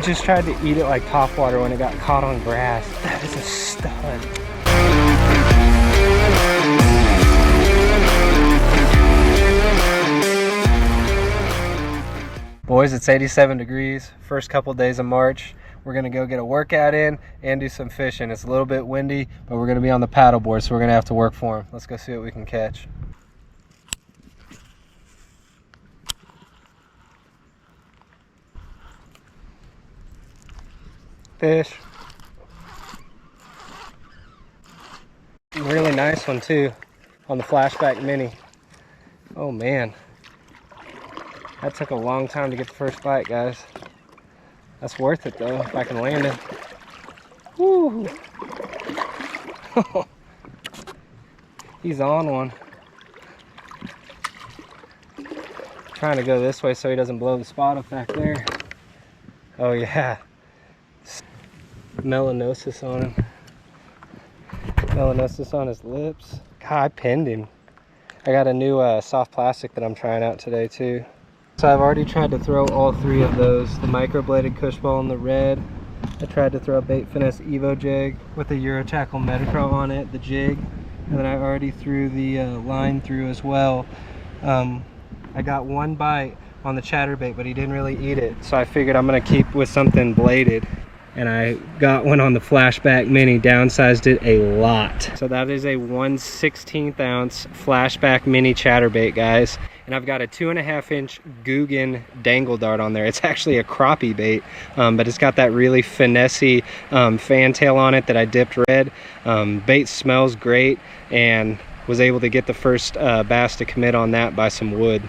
just tried to eat it like topwater when it got caught on grass. That is a stud. Boys, it's 87 degrees. First couple days of March. We're gonna go get a workout in and do some fishing. It's a little bit windy, but we're gonna be on the paddleboard, so we're gonna have to work for them. Let's go see what we can catch. Fish. Really nice one too on the Flashback Mini. Oh man, that took a long time to get the first bite, guys. That's worth it though, if I can land it. Woo! He's on one. Trying to go this way so he doesn't blow the spot up back there. Oh yeah. Melanosis on him. Melanosis on his lips. God, I pinned him. I got a new soft plastic that I'm trying out today too. So I've already tried to throw all three of those. The microbladed cush ball in the red. I tried to throw a bait finesse Evo jig with a Euro tackle Metacro on it, the jig. And then I already threw the line through as well. I got one bite on the chatterbait, but he didn't really eat it. So I figured I'm gonna keep with something bladed. And I got one on the Flashback Mini, downsized it a lot. So that is a 1/16 ounce Flashback Mini chatterbait, guys. And I've got a 2.5 inch Guggen dangle dart on there. It's actually a crappie bait, but it's got that really finessey fantail on it that I dipped red. Bait smells great, and was able to get the first bass to commit on that by some wood.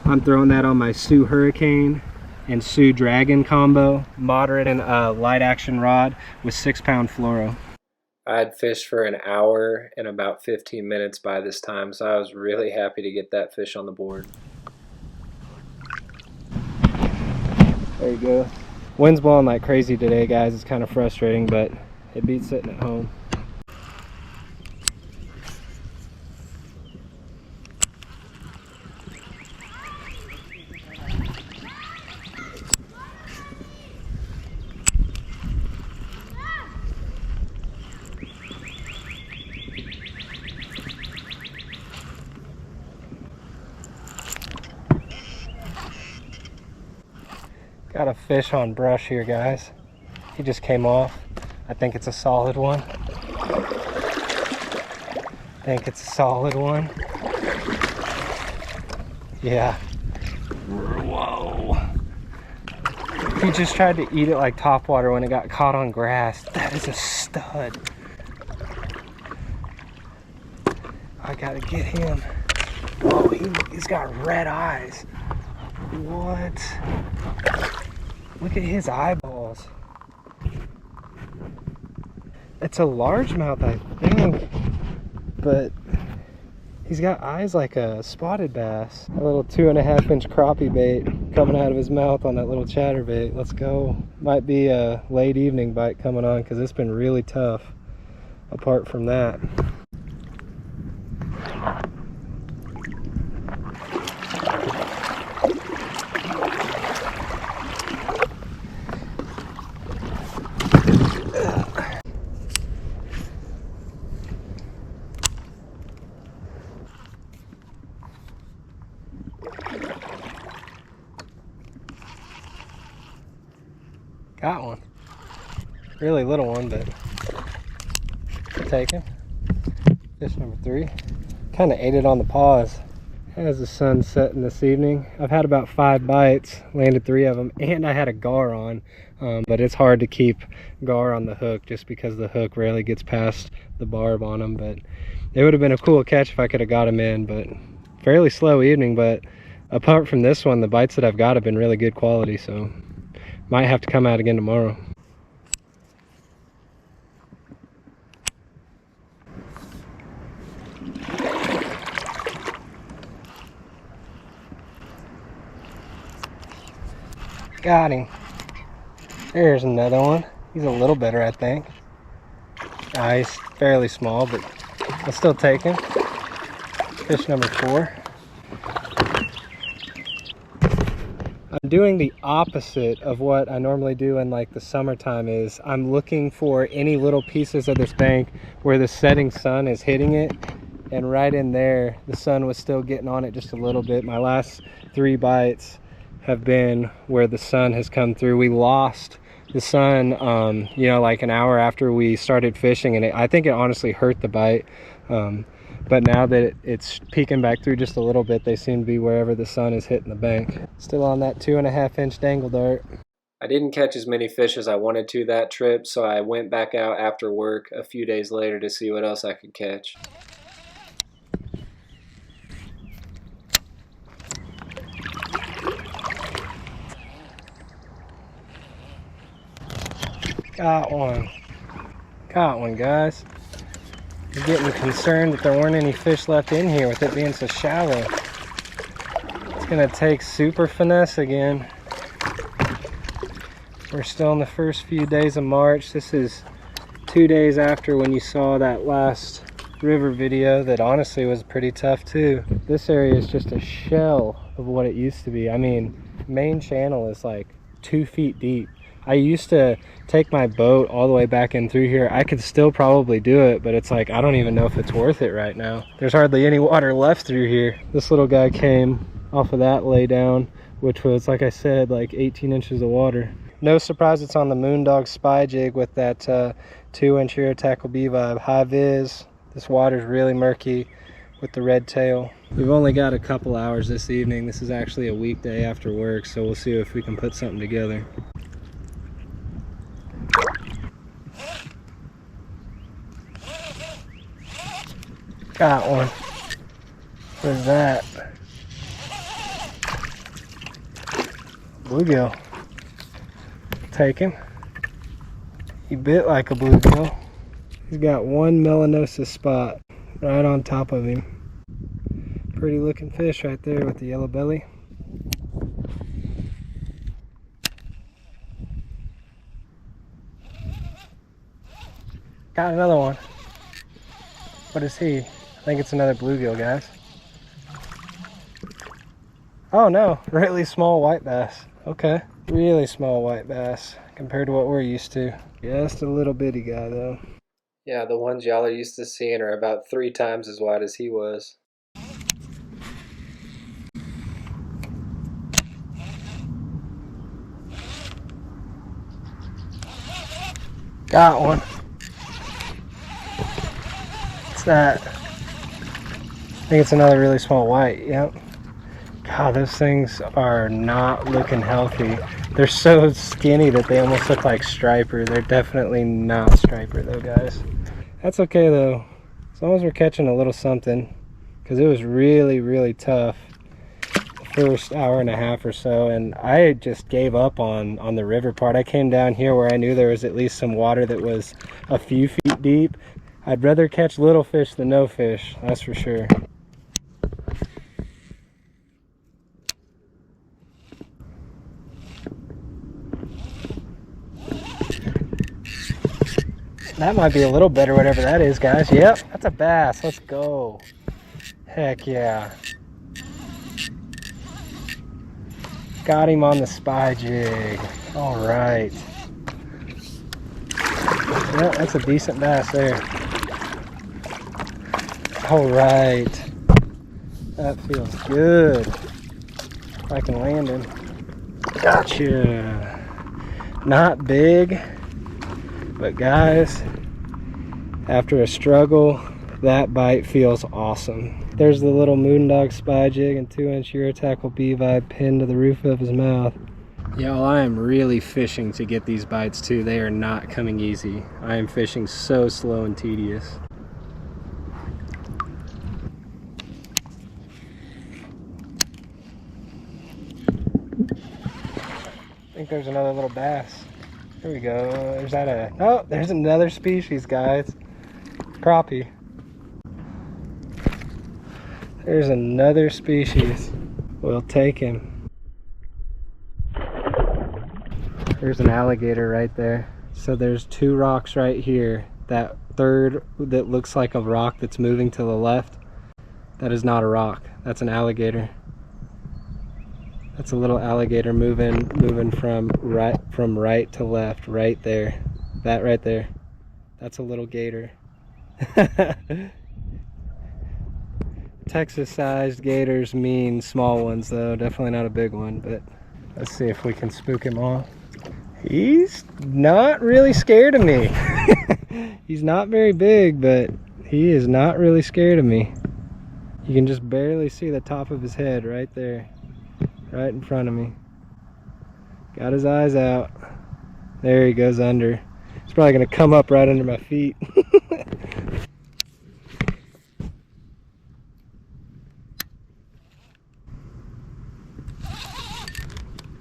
I'm throwing that on my Sioux Hurricane and Sioux Dragon combo, moderate and light action rod with 6-pound fluoro. I had fished for an hour and about 15 minutes by this time, so I was really happy to get that fish on the board. There you go. Wind's blowing like crazy today, guys. It's kind of frustrating, but it beats sitting at home. Got a fish on brush here, guys. He just came off. I think it's a solid one. Yeah. Whoa. He just tried to eat it like topwater when it got caught on grass. That is a stud. I gotta get him. Oh, he's got red eyes. What? Look at his eyeballs. It's a largemouth, I think, but he's got eyes like a spotted bass. A little 2.5 inch crappie bait coming out of his mouth on that little chatterbait. Let's go. Might be a late evening bite coming on because it's been really tough apart from that. Got one. Really little one, but I'll take him. Fish number 3. Kind of ate it on the paws. As the sun's setting this evening, I've had about 5 bites, landed 3 of them, and I had a gar on. But it's hard to keep gar on the hook just because the hook rarely gets past the barb on them. But it would have been a cool catch if I could have got him in, but fairly slow evening. But apart from this one, the bites that I've got have been really good quality, so might have to come out again tomorrow. Got him. There's another one. He's a little better, I think. He's fairly small, but I'll still take him. Fish number 4. I'm doing the opposite of what I normally do in like the summertime. Is I'm looking for any little pieces of this bank where the setting sun is hitting it, and right in there the sun was still getting on it just a little bit. My last 3 bites have been where the sun has come through. We lost the sun you know, like an hour after we started fishing, and I think it honestly hurt the bite. But now that it's peeking back through just a little bit, they seem to be wherever the sun is hitting the bank. Still on that 2.5-inch dangle dart. I didn't catch as many fish as I wanted to that trip, so I went back out after work a few days later to see what else I could catch. Got one. Got one, guys. I'm getting concerned that there weren't any fish left in here with it being so shallow. It's gonna take super finesse again. We're still in the first few days of March. This is 2 days after when you saw that last river video that honestly was pretty tough too. This area is just a shell of what it used to be. I mean, main channel is like 2 feet deep. I used to take my boat all the way back in through here. I could still probably do it, but it's like I don't even know if it's worth it right now. There's hardly any water left through here. This little guy came off of that lay down, which was, like I said, like 18 inches of water. No surprise it's on the Moondog spy jig with that 2-inch Euro Tackle B vibe. High vis. This water's really murky with the red tail. We've only got a couple hours this evening. This is actually a weekday after work, so we'll see if we can put something together. Got one. Where's that? Bluegill. Take him. He bit like a bluegill. He's got one melanosis spot right on top of him. Pretty looking fish right there with the yellow belly. Got another one. What is he? I think it's another bluegill, guys. Oh no, really small white bass. Okay, really small white bass compared to what we're used to. Just a little bitty guy though. Yeah, the ones y'all are used to seeing are about 3 times as wide as he was. Got one. What's that? I think it's another really small white. Yep. God, those things are not looking healthy. They're so skinny that they almost look like striper. They're definitely not striper though, guys. That's okay though, as long as we're catching a little something, because it was really, really tough the first hour and a half or so, and I just gave up on the river part. I came down here where I knew there was at least some water that was a few feet deep. I'd rather catch little fish than no fish, that's for sure. That might be a little better, whatever that is, guys. Yep, that's a bass. Let's go. Heck yeah. Got him on the spy jig. All right. Yep, that's a decent bass there. All right. That feels good. If I can land him. Gotcha. Not big. But guys, after a struggle, that bite feels awesome. There's the little Moondog spy jig and 2-inch Euro Tackle B vibe pinned to the roof of his mouth. Y'all, I am really fishing to get these bites too. They are not coming easy. I am fishing so slow and tedious. I think there's another little bass. Here we go. There's that oh, there's another species, guys. Crappie. There's another species. We'll take him. There's an alligator right there. So there's 2 rocks right here. That third that looks like a rock that's moving to the left, that is not a rock. That's an alligator. That's a little alligator moving from right to left, right there. That right there. That's a little gator. Texas-sized gators mean small ones though, definitely not a big one, but let's see if we can spook him off. He's not really scared of me. He's not very big, but he is not really scared of me. You can just barely see the top of his head right there. Right in front of me. Got his eyes out. There he goes under. He's probably gonna come up right under my feet.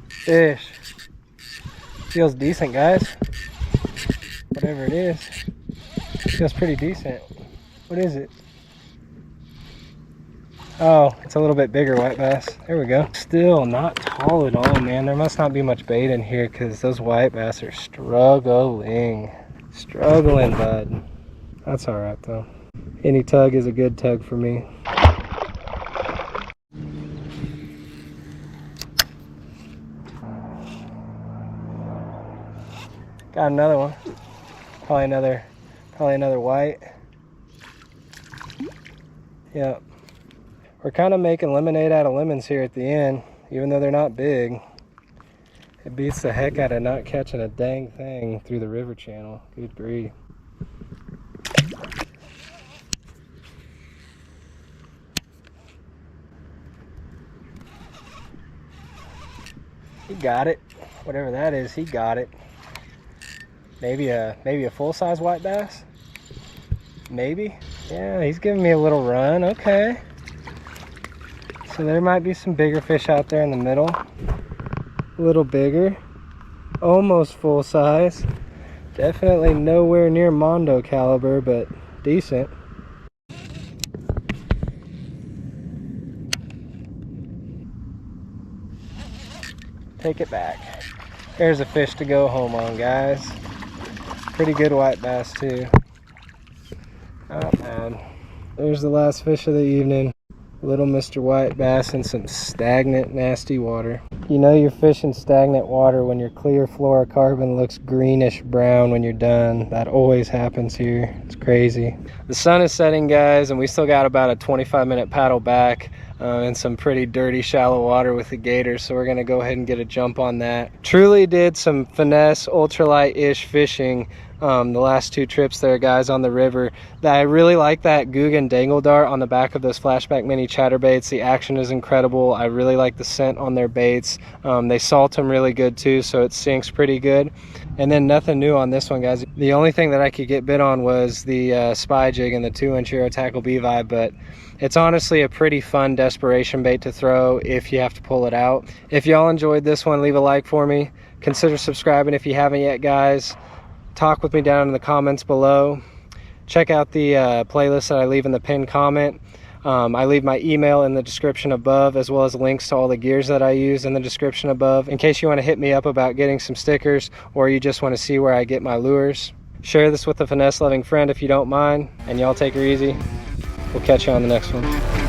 Fish. Feels decent, guys. Whatever it is. Feels pretty decent. What is it? Oh, it's a little bit bigger white bass. There we go. Still not tall at all, man. There must not be much bait in here because those white bass are struggling. Struggling, bud. That's all right, though. Any tug is a good tug for me. Got another one. Probably another white. Yep. We're kind of making lemonade out of lemons here at the end, even though they're not big. It beats the heck out of not catching a dang thing through the river channel. Good grief. He got it. Whatever that is, he got it. Maybe a full-size white bass? Maybe. Yeah, he's giving me a little run. Okay. So there might be some bigger fish out there in the middle. A little bigger. Almost full size. Definitely nowhere near Mondo caliber, but decent. Take it back. There's a fish to go home on, guys. Pretty good white bass too. Not bad. There's the last fish of the evening. Little Mr. White Bass in some stagnant, nasty water. You know you're fishing stagnant water when your clear fluorocarbon looks greenish brown when you're done. That always happens here. It's crazy. The sun is setting, guys, and we still got about a 25-minute paddle back in some pretty dirty, shallow water with the gators, so we're gonna go ahead and get a jump on that. Truly did some finesse, ultralight-ish fishing the last two trips there, guys, on the river. I really like that Guggen dangle dart on the back of those Flashback mini chatterbaits. The action is incredible. I really like the scent on their baits. They salt them really good too, so it sinks pretty good. And then nothing new on this one, guys. The only thing that I could get bit on was the spy jig and the 2-inch Aero Tackle B Vibe, but it's honestly a pretty fun desperation bait to throw if you have to pull it out. If y'all enjoyed this one, leave a like for me. Consider subscribing if you haven't yet, guys. Talk with me down in the comments below. Check out the playlist that I leave in the pinned comment. I leave my email in the description above, as well as links to all the gears that I use in the description above, in case you want to hit me up about getting some stickers, or you just want to see where I get my lures. Share this with a finesse loving friend if you don't mind, and y'all take her easy. We'll catch you on the next one.